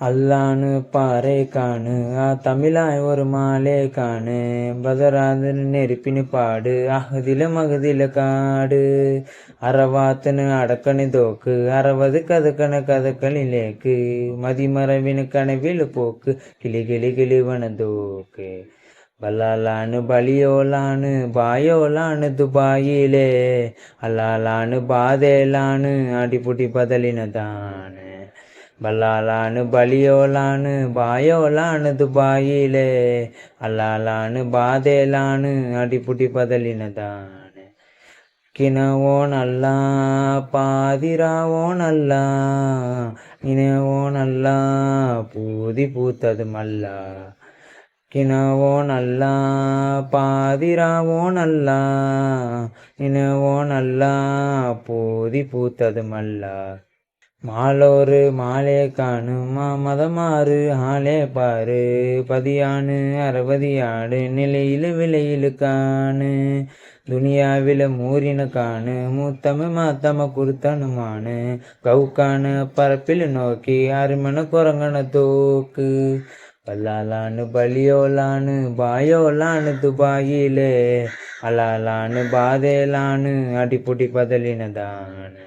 அல்லானு பாறை காணு தமிழாய் ஒரு மாலே காணு பதராது நெருப்பினு பாடு அகதில காடு அறவாத்தனு அடக்கனு தோக்கு அறவது கதக்களிலேக்கு மதிமரவினு கனவிலு போக்கு கிளிவன தோக்கு பல்லாலானு பலியோலானு பாயோலானு துபாயிலே அல்லாலானு பாதேலானு அடிப்புட்டி பதலினதானு பல்லாலானு பலியோலானு பாயோலானு துபாயிலே அல்லாலானு பாதேலானு அடிப்புட்டி பதலினதானு கினவோனல்லா பாதிராவோனல்லா இனவோனல்லா பூதி பூத்தது மல்லா கினவோனல்லா பாதிராவோனல்லா இனவோனல்லா பூதி பூத்தது மல்லா மாலோரு மாலே காணு மதமாறு ஆளே பாரு பதியானு அறவதியாடு நிலையிலு விலையிலு காணு துனியாவில மூரின காணு மூத்தம மாத்தம குருத்தனுமானு கவுக்கானு பரப்பில் நோக்கி அருமன குரங்கன தோக்கு பல்லாலானு பலியோலானு பாயோலானு துபாயிலே அலாலானு பாதேலானு அடிப்புட்டி பதலினதானு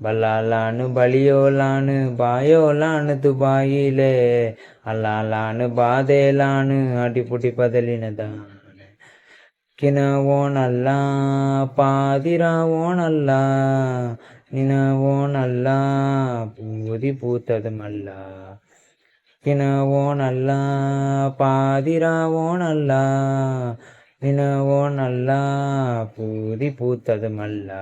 பல்லாலானு பலியோலானு பாயோலானு துபாயிலே அல்லாலானு பாதேலானு அடிப்புட்டி பதலினதானு கினவோனல்லா பாதிராவோனல்லா நினவோனல்லா பூதி பூத்தது மல்லா கினவோனல்லா பாதிராவோனல்லா நினவோனல்லா பூதி பூத்தது மல்லா